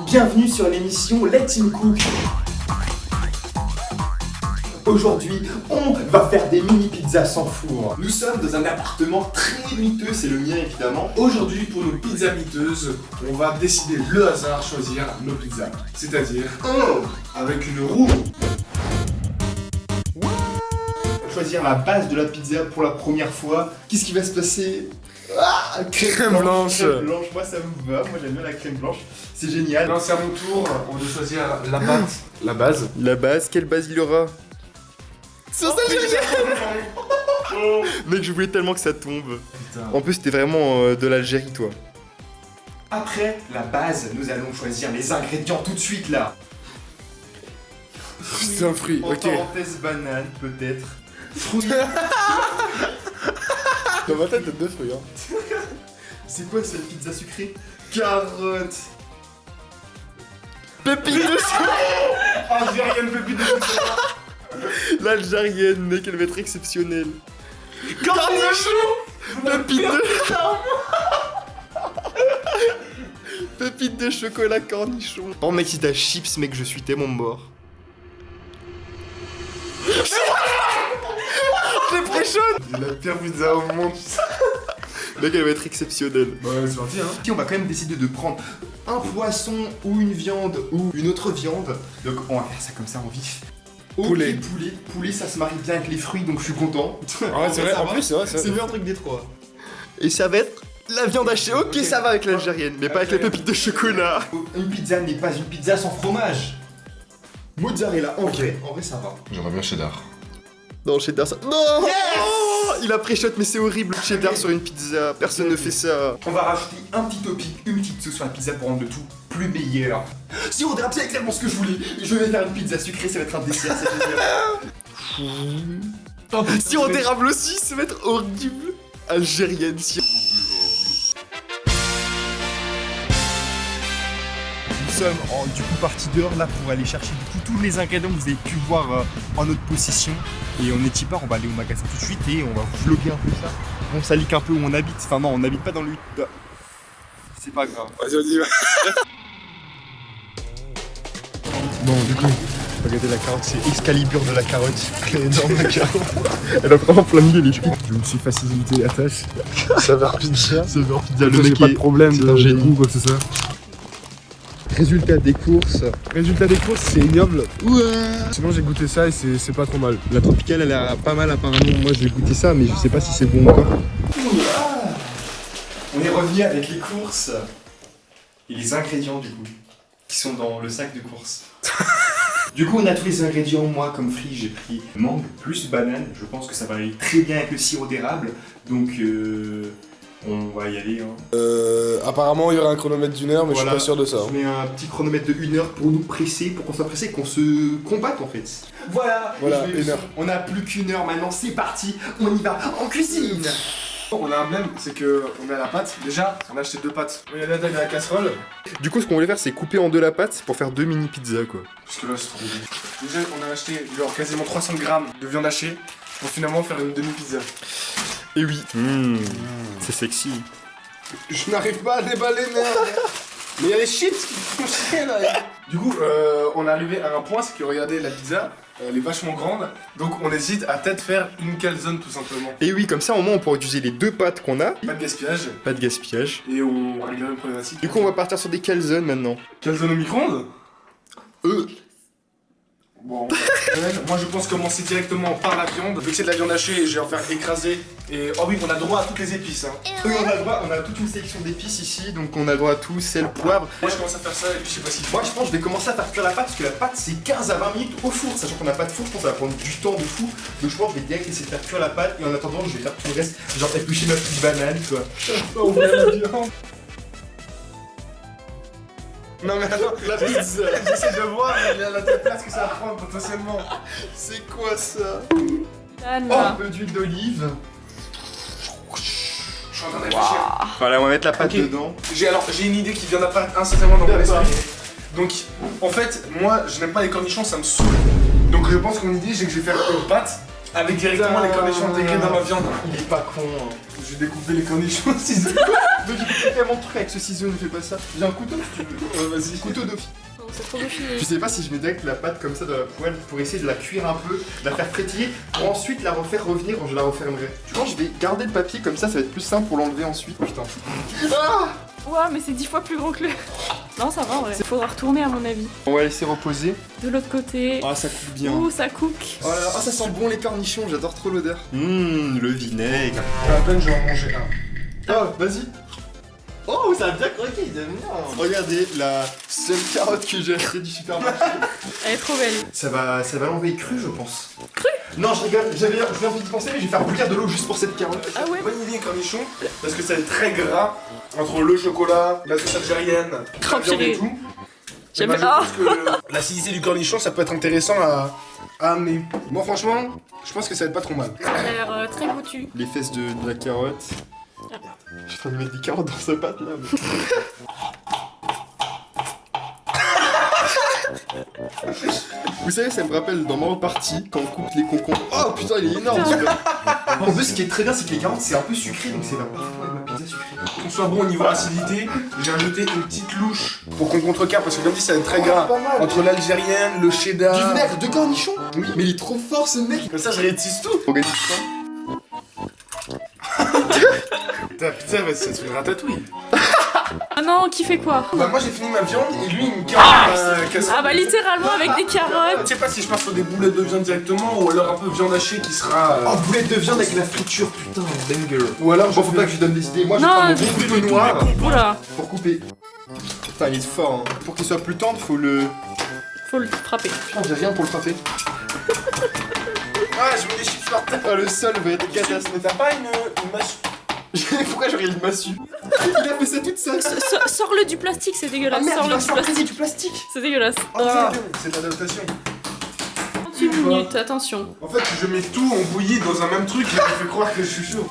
Bienvenue sur l'émission Let Him Cook. Aujourd'hui, on va faire des mini pizzas sans four. Nous sommes dans un appartement très miteux, c'est le mien évidemment. Aujourd'hui, pour nos pizzas miteuses, on va décider le hasard, choisir nos pizzas. C'est-à-dire, avec une roue. Choisir la base de la pizza pour la première fois. Qu'est-ce qui va se passer? Crème blanche. Crème blanche, moi ça me va, moi j'aime bien la crème blanche. C'est génial. Non, c'est à mon tour, on va choisir la pâte, la base. La base, quelle base il y aura? Mec, je voulais tellement que ça tombe. Putain. En plus, c'était vraiment de l'Algérie, toi. Après la base, nous allons choisir les ingrédients tout de suite là. C'est un fruit, En ok. parenthèse, banane, peut-être. Fruits. Dans ma tête, t'as 2 fruits, hein. C'est quoi cette pizza sucrée? Carottes. Pépites de chocolat. Algérienne pépite de chocolat. L'Algérienne, mec, elle va être exceptionnelle. Cornichon. Pépites de... Pépites de chocolat cornichon. Oh mec, si t'as chips, mec, je suis tellement mort. J'ai pris chaud. La pire pizza au monde. Mec, elle va être exceptionnelle. Bah, c'est parti, hein. Si on va quand même décider de prendre un poisson ou une viande ou une autre viande. Donc on va faire ça comme ça en vif. Poulet. Ok, poulet, ça se marie bien avec les fruits, donc je suis content. Ouais, c'est vrai, ça en va. plus, c'est vrai. C'est le meilleur truc des trois. Et ça va être la viande hachée. Ok, ça va avec l'algérienne, mais pas avec les pépites de chocolat. Une pizza n'est pas une pizza sans fromage. Mozzarella, en vrai ça va. J'aimerais bien cheddar. Non, cheddar ça. Non. Oh, il a pré-shot, mais c'est horrible, le cheddar sur une pizza. Personne ne fait ça. On va rajouter un petit topping, une petite sauce sur la pizza pour rendre le tout plus meilleur. Si on dérape, c'est exactement ce que je voulais. Je vais faire une pizza sucrée, ça va être un dessert, c'est génial. Si on dérable aussi, ça va être horrible. Algérienne, si. Nous sommes du coup parti dehors là pour aller chercher du coup tous les ingrédients que vous avez pu voir en notre possession. Et on est part, on va aller au magasin tout de suite et on va vlogger un peu ça. Bon, ça leak un peu où on habite. Enfin non, on n'habite pas dans le... C'est pas grave. Vas-y, va. Bon, du coup, regardez la carotte, c'est Excalibur de la carotte. Elle est énorme la carotte. Elle a vraiment plein de les fruits. Je me suis facilité la tâche. Ça va pizza. Ça veut pizza, Le mec, pas de problème c'est un de génie. goût, quoi que ce soit. Résultat des courses. Résultat des courses, c'est ignoble. Ouais. Sinon, j'ai goûté ça et c'est pas trop mal. La tropicale, elle a pas mal apparemment. Moi, j'ai goûté ça, mais je sais pas si c'est bon encore. On est revenu avec les courses et les ingrédients du coup, qui sont dans le sac de courses. Du coup, on a tous les ingrédients. Moi, comme fruit, j'ai pris mangue plus banane. Je pense que ça va aller très bien avec le sirop d'érable. Donc, on va y aller. Hein. Apparemment, il y aura un chronomètre d'1 heure, mais Voilà. je suis pas sûr de ça. Je mets un petit chronomètre de 1 heure pour nous presser, pour qu'on soit pressé, qu'on se combatte en fait. Voilà, Voilà, je vais- 1 heure. On a plus qu'une heure maintenant, c'est parti, on y va en cuisine. On a un problème, c'est que on a la pâte. Déjà, on a acheté 2 pâtes. Il y a la taille de la casserole. Du coup, ce qu'on voulait faire, c'est couper en deux la pâte pour faire 2 mini pizzas quoi. Parce que là, c'est trop bon. Déjà, on a acheté genre quasiment 300 grammes de viande hachée pour finalement faire une demi-pizza. Et oui, c'est sexy. Je n'arrive pas à déballer, merde. Mais il y a des chips qui font chier là. Du coup, on est arrivé à un point, c'est que regardez, la pizza, elle est vachement grande. Donc on hésite à peut-être faire une calzone tout simplement. Et oui, comme ça au moins on pourra utiliser les deux pâtes qu'on a. Pas de gaspillage. Pas de gaspillage. Et on réglera une problématique. Du coup, on va partir sur des calzones maintenant. Calzone au micro-ondes. Bon, moi je pense commencer directement par la viande. Vu que c'est de la viande hachée, je vais en faire écraser. Et oh oui, on a droit à toutes les épices. Hein. Oui, on a toute une sélection d'épices ici, donc on a droit à tout, sel, poivre. Moi je commence à faire ça et puis je sais pas si. Moi je pense que je vais commencer à faire cuire la pâte parce que la pâte c'est 15 à 20 minutes au four, sachant qu'on n'a pas de four, je pense que ça va prendre du temps de fou. Donc je pense que je vais direct essayer de faire cuire la pâte et en attendant je vais faire tout le reste, genre éplucher ma petite banane quoi. On voit la viande. Non mais attends, La pizza. j'essaie de voir la place que ça va prendre potentiellement. C'est quoi ça? Anna. Oh, un peu d'huile d'olive. Je suis en train de réfléchir. Voilà, on va mettre la pâte Ok. dedans. J'ai une idée qui vient d'apparaître instantanément dans mon esprit. Donc en fait, moi je n'aime pas les cornichons, ça me saoule. Donc je pense que mon idée, c'est que je vais faire une pâte Avec directement les cornichons intégrés dans ma viande. Il est pas con. Hein. Je vais découper les cornichons au ciseau. Mais j'ai coupé tellement de trucs avec ce ciseau, ne fais pas ça. J'ai un couteau si tu veux. Vas-y. Couteau d'office. Non, c'est trop défini. Je sais pas si je mets direct la pâte comme ça dans la poêle pour essayer de la cuire un peu, de la faire frétiller, pour ensuite la refaire revenir quand je la refermerai. Tu penses que je vais garder le papier comme ça va être plus simple pour l'enlever ensuite. Putain. Ah Ouah, mais c'est 10 fois plus gros que le. Non, ça va en vrai. Faudra retourner à mon avis. On va laisser reposer. De l'autre côté. Ah, ça coupe bien. Ouh, ça cook. Oh là là, ah, ça sent bon les cornichons, j'adore trop l'odeur. Le vinaigre. À peine j'en ai mangé un. Oh, vas-y. Oh, ça a bien croqué, il aime bien. Regardez, la seule carotte que j'ai achetée du supermarché. Elle est trop belle. Ça va l'enlever cru, je pense. Cru? Non, je rigole, j'avais envie d'y penser, mais je vais faire bouillir de l'eau juste pour cette carotte. Ah ouais? Bonne idée, cornichons, parce que ça va être très gras entre le chocolat, la sauce algérienne, la viande et tout. J'aime Eh ben, je bien. pense que l'acidité du cornichon, ça peut être intéressant à amener. Moi, franchement, je pense que ça va être pas trop mal. Ça a l'air très goûtu. Les fesses de la carotte. Je suis en train de mettre des carottes dans ce pâte là. Vous savez, ça me rappelle dans Mario Party quand on coupe les concombres. Oh putain, il est énorme celui-là. En plus, ce qui est très bien, c'est que les carottes c'est un peu sucré, donc c'est parfait avec ma pizza sucrée. Pour qu'on soit bon au niveau acidité, j'ai ajouté une petite louche pour qu'on contrecarre, parce que comme dit, ça va être très gras. Pas mal. Entre l'algérienne, le cheddar. Du vinaigre de cornichon. Oui. Mais il est trop fort ce mec. Comme ça, je réutilise tout. Organise ça. Ta pizza va être une ratatouille. Ah non, qui fait quoi? Bah, moi, j'ai fini ma viande et lui, il me carotte. Ah bah littéralement avec des carottes. Je sais pas si je pars sur des boulettes de viande directement ou alors un peu viande hachée qui sera. Oh, boulette de viande avec la friture, putain, banger. Ou alors, Bon, faut pas que je lui donne des idées. Moi, je Non, prends mon je- bon couteau noir Oula, pour couper. Putain, il est fort. Hein. Pour qu'il soit plus tendre, faut le. faut le frapper. Putain, j'ai rien pour le frapper. Ah, je mets des chips par terre. Ah, le sol va être catastrophique. Mais t'as pas une mâche. Pourquoi j'aurais une massue? Il a fait ça toute seule. Sors-le du plastique, c'est dégueulasse. Sors-le du plastique. du plastique. C'est dégueulasse. Ah, c'est l'adaptation. 38 minutes, attention. En fait, je mets tout en bouillie dans un même truc et je fais croire que je suis chaud.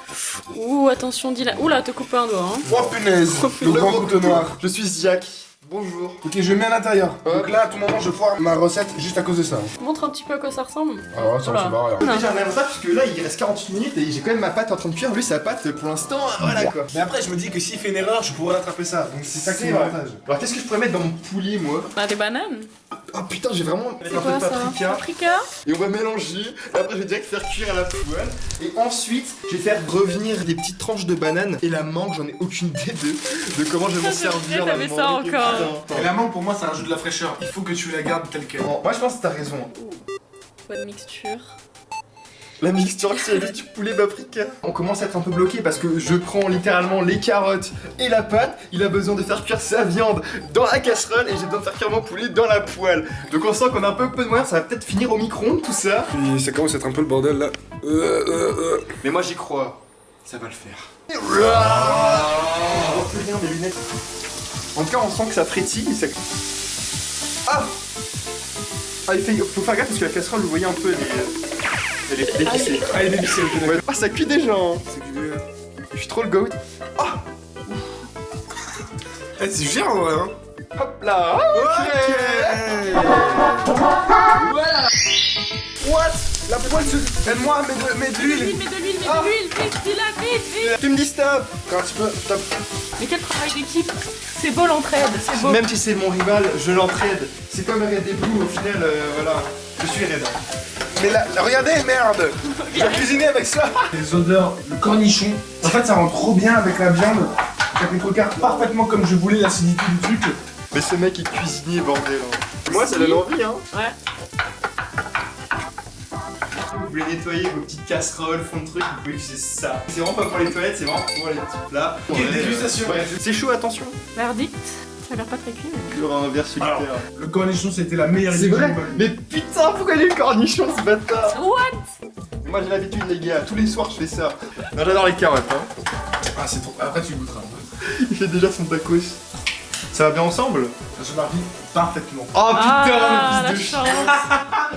Ouh, attention, Dylan. Oula, te coupe un doigt. Hein. Oh punaise, le grand couteau noir. Je suis Ziak. Bonjour. Ok, je mets à l'intérieur. Hop. Donc là, à tout moment, je foire ma recette juste à cause de ça. Montre un petit peu à quoi ça ressemble. Ah, ça me Oula. fait marrer. Non. Déjà, j'aimerais ça parce que là, il reste 48 minutes et j'ai quand même ma pâte en train de cuire. Lui, sa pâte, pour l'instant, voilà quoi. Mais après, je me dis que s'il fait une erreur, je pourrais rattraper ça. Donc c'est ça qui est vrai. l'avantage. Alors, qu'est-ce que je pourrais mettre dans mon poulet, moi? Bah des bananes. Oh putain, j'ai vraiment C'est un peu quoi de ça? paprika. Paprika. Et on va mélanger. Et après, je vais direct faire cuire à la poêle. Et ensuite, je vais faire revenir des petites tranches de banane. Et la mangue, j'en ai aucune idée de comment je vais m'en Ah, c'est vrai, servir. t'avais la ça mangue. encore. Putain. Et la mangue, pour moi, ça rajoute de la fraîcheur. Il faut que tu la gardes telle quelle. Bon, moi, je pense que t'as raison. Bonne mixture. La mixture qui est du poulet paprika. On commence à être un peu bloqué parce que je prends littéralement les carottes et la pâte. Il a besoin de faire cuire sa viande dans la casserole et j'ai besoin de faire cuire mon poulet dans la poêle. Donc on sent qu'on a un peu de moyens, ça va peut-être finir au micro-ondes tout ça. Puis ça commence à être un peu le bordel là. Mais moi j'y crois. Ça va le faire. On voit plus rien des lunettes. En tout cas on sent que ça frétille. Ça... Ah faut faire gaffe parce que la casserole, vous voyez un peu, elle est dévissée. Ah, il est dévissé, ok, d'accord. Ouais. Ah ça cuit déjà hein. C'est que Je suis trop le goat. Eh, c'est gère en vrai, hein. Hop là. Ok. Voilà. What? La poêle se. Aide-moi, mets de l'huile. Mets de l'huile, vite, Dylan, vite. Tu me dis stop. Quand tu peux, stop. Mais quel travail d'équipe. C'est beau l'entraide, c'est beau. Même si c'est mon rival, je l'entraide. C'est comme Red des Blue, au final, voilà. Je suis Red. Mais là, regardez, merde. J'ai cuisiné avec ça. Les odeurs, le cornichon. En fait, ça rend trop bien avec la viande. Ça contrecarre parfaitement comme je voulais l'acidité du truc. Mais ce mec est cuisinier, bordel. Hein. Moi, ça donne envie, hein. Ouais. Vous voulez nettoyer vos petites casseroles, fond de trucs, vous pouvez utiliser ça. C'est vraiment pas pour les toilettes, c'est vraiment pour les petits plats. Quelle dégustation. C'est chaud, attention. Verdict. Ça a l'air pas très cuit. Mais... Sur un verre solitaire. Alors, le cornichon, c'était la meilleure C'est idée. vrai. Mais putain, pourquoi il y a eu le cornichon, ce bâtard? What? Moi, j'ai l'habitude, les gars. Tous les soirs, je fais ça. Non, j'adore les carottes, hein. Ah, c'est trop. Après, tu goûteras. Il fait déjà son tacos. Ça va bien ensemble? Ça se marie parfaitement. Oh Ah, putain, la le fils de chance.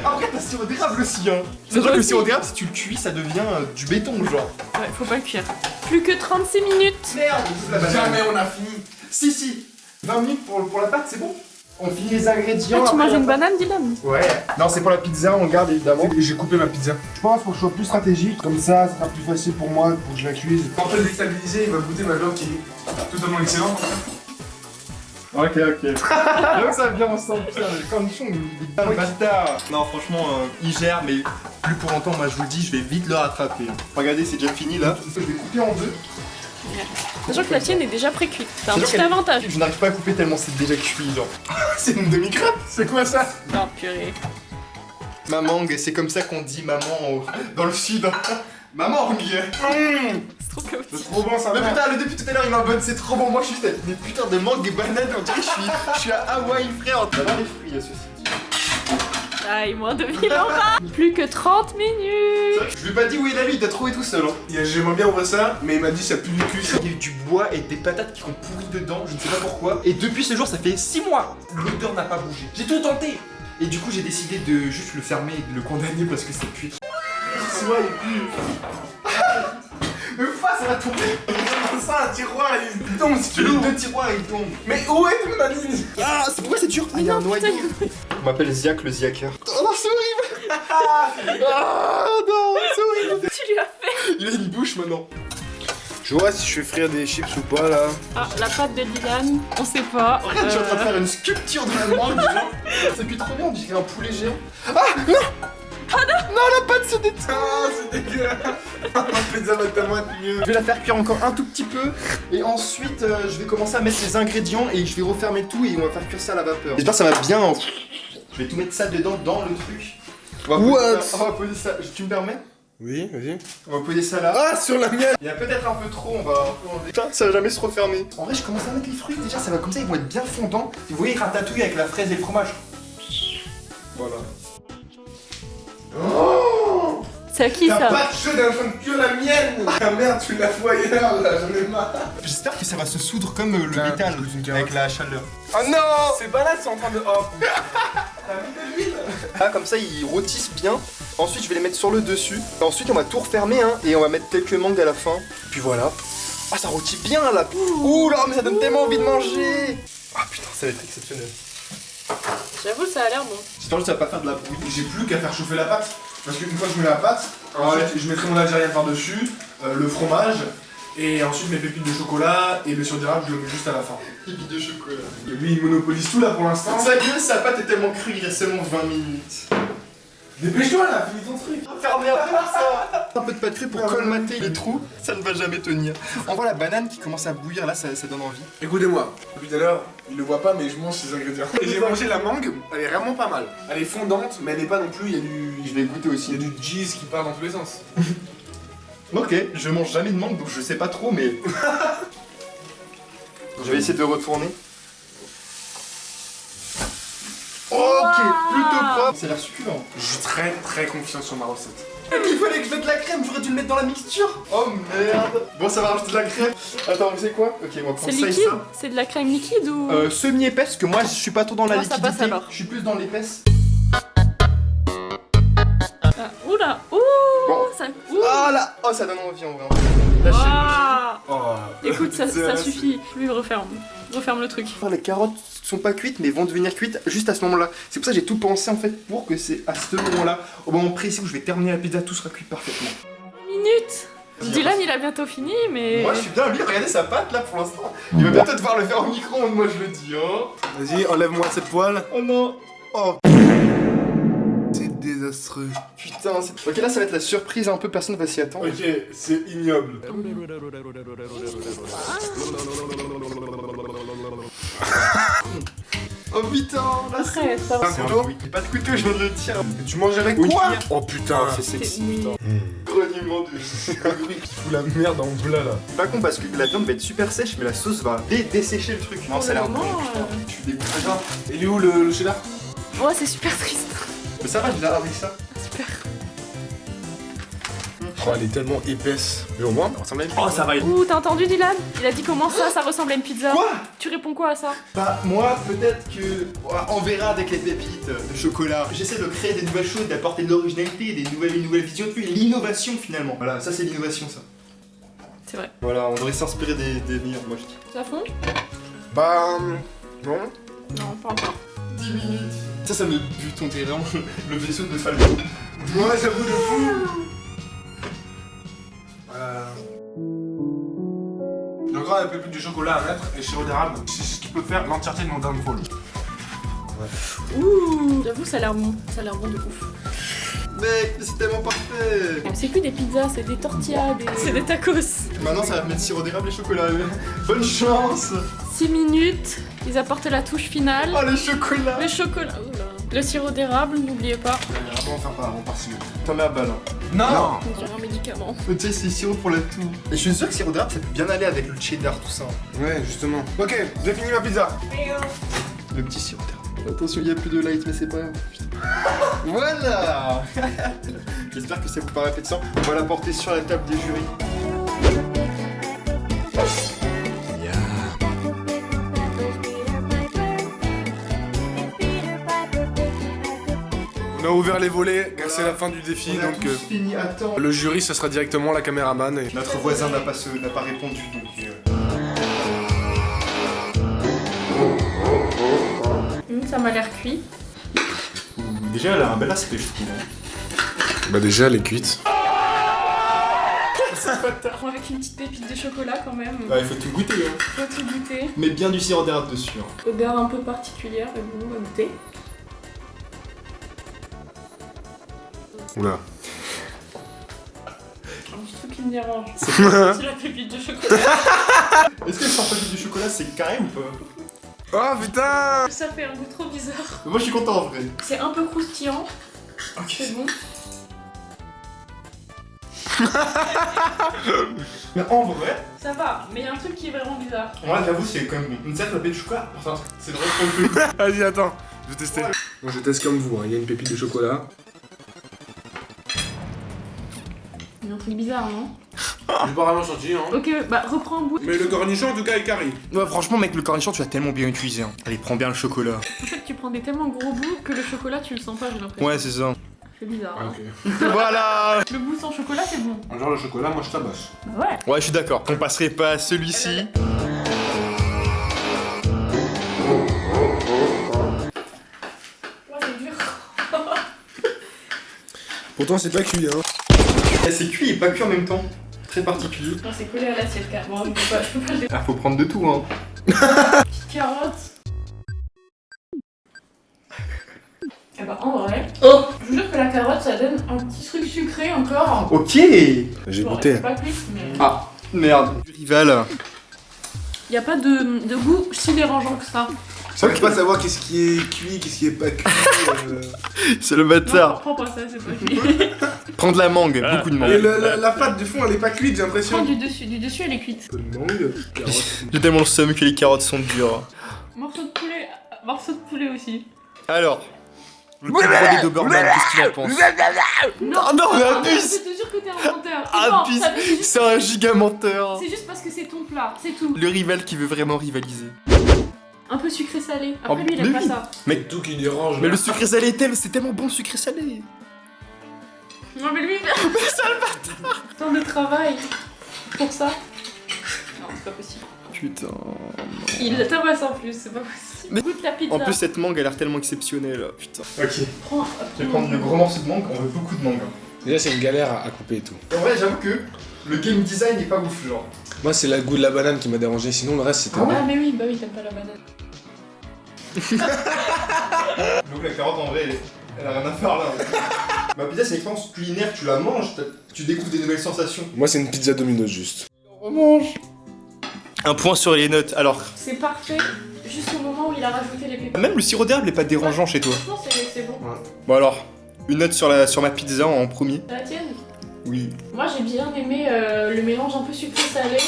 Après, t'as sirop d'érable aussi, hein. Mais C'est vrai toi que le aussi. sirop d'érable, si tu le cuis, ça devient du béton, genre. Ouais, faut pas le cuire. Plus que 36 minutes. Merde, Jamais on a fini. Si, 20 minutes pour la pâte, c'est bon? On finit les ingrédients. Ah, tu après, manges la une pâte. banane, Dylan? Ouais. Non, c'est pour la pizza, on garde évidemment. J'ai coupé ma pizza. Je pense pour que je sois plus stratégique, comme ça sera plus facile pour moi pour que je la cuise. Quand je vais le déstabiliser, il va goûter ma viande qui est totalement excellente. Ok. Donc ça vient ensemble, putain, les cornichons, le bâtard. Non, franchement, il gère, mais plus pour longtemps, moi je vous le dis, je vais vite le rattraper. Regardez, c'est déjà fini là. Je vais couper en deux. Sachant que la tienne est déjà pré-cuite. T'as un Sachant petit qu'elle- avantage. Je n'arrive pas à couper tellement c'est déjà cuit, genre. C'est une demi-crêpe. C'est quoi ça? Non, purée. Mamangue, c'est comme ça qu'on dit maman dans le sud. Mamangue. C'est trop chaotique. C'est trop bon ça. Mais putain, le depuis tout à l'heure il m'abonne, c'est trop bon. Moi je suis juste avec des putains de mangue, des bananes, on dirait que je suis à Hawaï, frère. J'adore les fruits, ceci dit. Aïe, moins de 1000 euros. Plus que 30 minutes. Je lui ai pas dit où il a lui, il t'a trouvé tout seul. Hein. J'aimerais bien ouvrir ça, mais il m'a dit ça pue du cul. Il y a eu du bois et des patates qui ont pourri dedans, je ne sais pas pourquoi. Et depuis ce jour, ça fait 6 mois. L'odeur n'a pas bougé. J'ai tout tenté. Et du coup, j'ai décidé de juste le fermer et de le condamner parce que c'est cuit. C'est vrai, il pue. Le face, ça va tomber. Ça, un tiroir, il tombe si tu Les l'ouvres. deux tiroirs, ils tombent. Mais où est ton anise? Ah, c'est pourquoi c'est dur? Ah, il y a un Non, noyau. putain. On m'appelle Ziak le Ziaker. Oh non, c'est horrible. Ah non, c'est horrible. Tu lui as fait. Il a une bouche maintenant. Je vois si je fais frire des chips ou pas là. Ah, la pâte de Dylan, on sait pas. Regarde, je suis en train de faire une sculpture de la mangue, genre. Ça cuit trop bien, on dirait un poulet géant. Ah non. Non, la pâte se détend. Ah, c'est dégueulasse. Ma pizza va tellement être mieux. Je vais la faire cuire encore un tout petit peu et ensuite je vais commencer à mettre les ingrédients et je vais refermer tout et on va faire cuire ça à la vapeur. J'espère que ça va bien. Je vais tout mettre ça dedans dans le truc. On va poser ça. Tu me permets? Oui, vas-y. On va poser ça là. Ah, sur la mienne. Il y a peut-être un peu trop, on va enlever. Putain, ça va jamais se refermer. En vrai, je commence à mettre les fruits déjà, ça va comme ça, ils vont être bien fondants. Vous voyez, ratatouille avec la fraise et le fromage. Voilà. C'est à qui T'as ça? pas de cheveux en train de cuire la mienne. Ah merde, tu l'as fouillé ailleurs là, j'en ai marre. J'espère que ça va se soudre comme le Tiens, métal je goûte une carotte. avec la chaleur. Oh non. Ces balades sont en train de... Oh. T'as mis de l'huile? Ah, comme ça, ils rôtissent bien. Ensuite, je vais les mettre sur le dessus. Et ensuite, on va tout refermer, hein, et on va mettre quelques mangues à la fin. Puis voilà. Ah, ça rôtit bien là. Ouh là, mais ça donne tellement envie de manger. Ah putain, ça va être exceptionnel. J'avoue, ça a l'air bon. J'espère que ça va pas faire de la brouille. J'ai plus qu'à faire chauffer la pâte. Parce qu'une fois que je mets la pâte, ensuite je mettrai mon algérien par-dessus, le fromage, et ensuite mes pépites de chocolat, et le sirop d'érable, je le mets juste à la fin. Pipi de chocolat. Et lui, il monopolise tout là pour l'instant. Sa gueule, sa pâte est tellement crue, il reste seulement 20 minutes. Dépêche-toi là, finis ton truc. Fermez un peu ça. Un peu de pâte crue pour colmater les trous, ça ne va jamais tenir. On voit la banane qui commence à bouillir là, ça donne envie. Écoutez-moi, depuis tout à l'heure, il le voit pas, mais je mange ses ingrédients. Et j'ai mangé la mangue, elle est vraiment pas mal. Elle est fondante, mais elle est pas non plus, il y a du... Je vais goûter aussi. Il y a du cheese qui part dans tous les sens. Ok, je mange jamais de mangue donc je sais pas trop mais... je vais essayer de retourner. Ok, plutôt propre. Ça a l'air succulent. Je suis très confiant sur ma recette. Il fallait que je mette la crème, j'aurais dû le mettre dans la mixture. Oh merde. Bon, ça va rajouter de la crème. Attends, vous savez quoi? Ok, on va C'est prendre ça et liquide? ça. C'est de la crème liquide ou... Semi-épaisse, parce que moi je suis pas trop dans la Ah, ça liquidité. passe alors. Je suis plus dans l'épaisse. Ah, oula. Ouh, Bon. ça... Ouh. Ah là. Oh, ça donne envie en vrai. Lâchez. Ah. Oh, Écoute, ça c'est- suffit. Lui, referme le truc. Les carottes sont pas cuites mais vont devenir cuites juste à ce moment-là. C'est pour ça que j'ai tout pensé en fait pour que c'est à ce moment-là, au moment précis où je vais terminer la pizza, tout sera cuit parfaitement. Minute. Dylan, il a bientôt fini, mais... Moi je suis bien, lui regardez sa pâte là pour l'instant. Il va bientôt devoir le faire au micro-ondes, moi je le dis hein. Vas-y, enlève-moi cette poêle. Oh non. Oh C'est désastreux. putain, c'est... Ok là ça va être la surprise un peu, personne va s'y attendre. Ok, c'est ignoble. Oh putain, là c'est... Arrête, ça va. C'est un bruit. J'ai pas de couteau, je viens de le tirer. Tu manges avec Oui, quoi? cuillère. Oh putain, c'est sexy. mignon. Grognement de... bruit qui fout la merde en plat là. C'est pas con parce que la viande va être super sèche mais la sauce va dessécher le truc. Non, Pour ça a le l'air bon. moment, Je suis dégoûté. Attends, Il est où le cheddar? Ouais, c'est super triste. mais ça va, je l'ai avec ça. Super. Oh, elle est tellement épaisse. Mais au moins, ça ressemble à une Oh, ça va être... Ouh, t'as entendu Dylan? Il a dit comment ça ressemble à une pizza. Quoi? Tu réponds quoi à ça? Bah moi peut-être que on verra avec les pépites de chocolat. J'essaie de créer des nouvelles choses, d'apporter de l'originalité, une nouvelle vision de vue, l'innovation finalement. Voilà, ça c'est l'innovation ça. C'est vrai. Voilà, on devrait s'inspirer des meilleurs moi je dis. Ça fond? Bah... non. Non, pas encore. 10 minutes. Ça me bute, on dirait vraiment le vaisseau de Falco. Ouais, j'avoue de fou. Le grand a un peu plus du chocolat à mettre et sirop d'érable, c'est ce qui peut faire l'entièreté de mon downfall. Ouh, j'avoue, ça a l'air bon. Ça a l'air bon de ouf. Mec, mais c'est tellement parfait. C'est plus des pizzas, c'est des tortillas, c'est des tacos. Maintenant, ça va mettre sirop d'érable et chocolat. Bonne chance. 6 minutes, ils apportent la touche finale. Oh, le chocolat. Le chocolat, oula. Le sirop d'érable, n'oubliez pas. Vraiment faire pas, on part si. T'en mets à balle. Non. On dirait un médicament. Tu sais, c'est sirop pour la toux. Et je suis sûr que sirop d'érable, ça peut bien aller avec le cheddar, tout ça. Ouais, justement. Ok, j'ai fini ma pizza. Le petit sirop d'érable. Attention, il n'y a plus de light, mais c'est pas grave. Voilà. J'espère que ça vous paraît appétissant. On va la porter sur la table des jurys. On a ouvert les volets, car c'est la fin du défi, On a donc tous fini à temps. le jury, ça sera directement la caméraman. Et... Notre voisin n'a pas répondu, donc... Ça m'a l'air cuit. Déjà, elle a un bel aspect, je trouve. Bah déjà, elle est cuite. Avec une petite pépite de chocolat quand même. Bah, il faut tout goûter, hein. Faut tout goûter. Mets bien du sirop d'érable dessus. Hein. Odeur un peu particulière, mais bon, on va goûter. Oula. Un petit truc qui me dérange. C'est la pépite de chocolat. Est-ce que le champagne du chocolat, c'est carré ou pas? Oh putain. Ça fait un goût trop bizarre. Moi, je suis content en vrai. C'est un peu croustillant. Ok. C'est bon. Mais en vrai, Ça va, mais il y a un truc qui est vraiment bizarre. moi, j'avoue, c'est quand même bon. Une certaine pépite de chocolat, pourtant, c'est drôle pour le coup. Vas-y, attends, je vais tester. Moi, je teste comme vous, hein. Il y a une pépite de chocolat. Il y a un truc bizarre, non? J'ai pas vraiment senti, hein. Ok, bah reprends un bout. Mais le cornichon, en tout cas, est carré. Ouais, franchement, mec, le cornichon, tu l'as tellement bien utilisé. Hein. Allez, prends bien le chocolat. En fait, tu prends des tellement gros bouts que le chocolat, tu le sens pas, j'ai l'impression. Ouais, c'est ça. C'est bizarre. Hein. Ok. Voilà. Le bout sans chocolat, c'est bon. Genre, le chocolat, moi, je tabasse. Bah ouais. Ouais, je suis d'accord. On passerait pas à celui-ci. Ouais, c'est dur. Pourtant, c'est pas cuit, hein. C'est cuit et pas cuit en même temps. Très particulier. Non, c'est collé à l'assiette carrément. Je peux pas le Ah, faut prendre de tout, hein. petite carotte. Et bah, en vrai. Oh. Je vous jure que la carotte, ça donne un petit truc sucré encore. Ok. J'ai Bon, goûté. c'est pas cuit, mais. Ah, merde. Du rival. Y a pas de goût si dérangeant que ça. Ça veut pas savoir qu'est-ce qui est cuit, qu'est-ce qui est pas cuit. C'est le Non, bâtard. prends pas ça, c'est pas cuit. Prends de la mangue, beaucoup de Et mangue. la pâte du fond, elle est pas cuite, j'ai Prends l'impression. du dessus, elle est cuite. Un peu de mangue, carotte. J'ai tellement le seum que les carottes sont dures. Morceau de poulet aussi. Alors, le plus gros des Doberman, qu'est-ce qu'il en pense? Non, non, mais Je abuse. te jure que t'es un menteur. Et non, Abuse. ça, c'est juste- C'est un giga menteur. c'est juste parce que c'est ton plat, c'est tout. Le rival qui veut vraiment rivaliser. Un peu sucré-salé. Après, Oh, lui, il aime mais pas oui. ça. Mais- Tout qui dérange. Mais le sucré salé est tel, c'est tellement bon le sucré salé. Non, mais lui, tant de travail pour ça. Non, c'est pas possible. Putain. Il tabasse en plus, c'est pas possible. Mais- Goûte la pizza. En plus, cette mangue a l'air tellement exceptionnelle. Putain. Ok. Prends, Je vais prendre le gros morceau de mangue, on veut beaucoup de mangue. Déjà, c'est une galère à couper et tout. En vrai, j'avoue que le game design est pas ouf, genre. Moi, c'est le goût de la banane qui m'a dérangé, sinon le reste, c'était Ah, bon. mais oui, bah oui, t'aimes pas la banane. Donc la carotte, en vrai, elle a rien à faire là. Ma pizza, c'est une expérience culinaire, tu la manges, tu découvres des nouvelles sensations. Moi, c'est une pizza Domino's juste. On mange. Un point sur les notes. Alors, C'est parfait jusqu'au moment où il a rajouté les pépites. même le sirop d'érable est pas dérangeant chez toi. Franchement, c'est bon. Bon alors, une note sur ma pizza en premier. C'est la tienne? Oui. Moi, j'ai bien aimé le mélange un peu sucré-salé.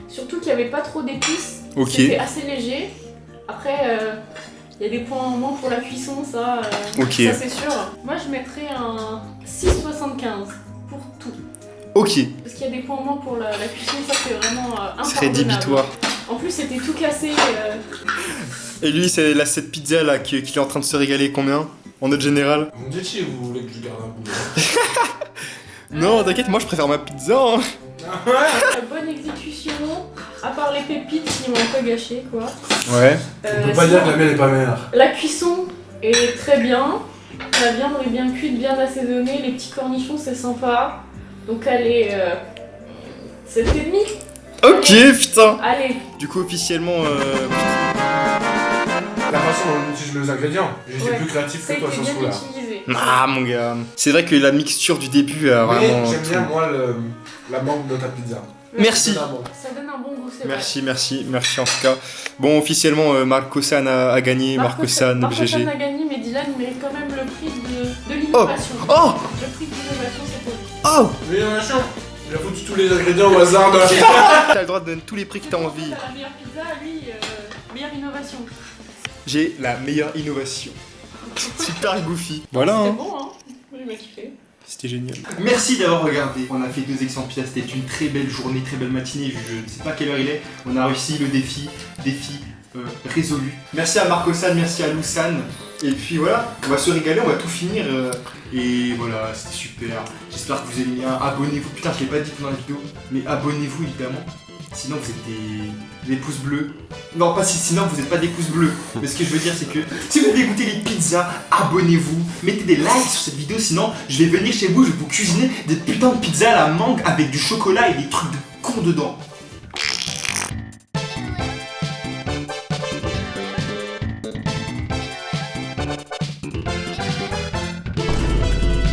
Surtout qu'il n'y avait pas trop d'épices. Ok. C'était assez léger. Après, il y a des points en moins pour la cuisson, ça. Ok. Ça, c'est sûr. Moi, je mettrais un 6,75 pour tout. Ok. Parce qu'il y a des points en moins pour la cuisson, ça, c'est vraiment impardonnable. C'est rédhibitoire. En plus, c'était tout cassé. Et lui, c'est là, cette pizza là qu'il est en train de se régaler combien? En note générale? Vous me dites si vous voulez que je garde un bout. Non, t'inquiète, moi je préfère ma pizza. Hein. Bonne exécution, à part les pépites qui m'ont un peu gâché, quoi. Ouais. On peut pas dire que la mienne est pas meilleure. La cuisson est très bien. La viande est bien cuite, bien assaisonnée. Les petits cornichons, c'est sympa. Donc elle est 7,5. Ok, putain. Allez. Du coup, officiellement, La façon dont on utilise les ingrédients, j'ai été plus créatif Ça a que toi été sur ce bien coup-là. utilisé. ah mon gars. C'est vrai que la mixture du début a Mais vraiment. j'aime bien moi la mangue de ta pizza. Merci. Ça donne un bon goût, c'est vrai. Merci en tout cas. Bon, officiellement, Marco San a gagné. Marco San, Marco GG. San a gagné, mais Dylan met quand même le prix de l'innovation. Oh Le prix de l'innovation, c'est pour lui. Oh L'innovation. Il a foutu tous les ingrédients au hasard de la T'as le droit de donner tous les prix que t'as envie. La meilleure pizza, lui, meilleure innovation. J'ai la meilleure innovation. Super goofy. Voilà. C'était Hein. bon, hein. Il m'a kiffé. C'était génial. Merci d'avoir regardé. On a fait 2 excellentes pièces. C'était une très belle journée, très belle matinée. Je ne sais pas quelle heure il est. On a réussi le défi. Résolu. Merci à Marco San, merci à Lou San. Et puis voilà, on va se régaler, on va tout finir. Et voilà, c'était super. J'espère que vous aimez bien. Abonnez-vous. Putain, je l'ai pas dit pendant la vidéo, mais abonnez-vous évidemment. Sinon vous êtes des pouces bleus. Non, pas si, sinon vous n'êtes pas des pouces bleus. Mais ce que je veux dire, c'est que si vous voulez goûter les pizzas, abonnez-vous. Mettez des likes sur cette vidéo, sinon je vais venir chez vous, je vais vous cuisiner des putains de pizzas à la mangue avec du chocolat et des trucs de con dedans.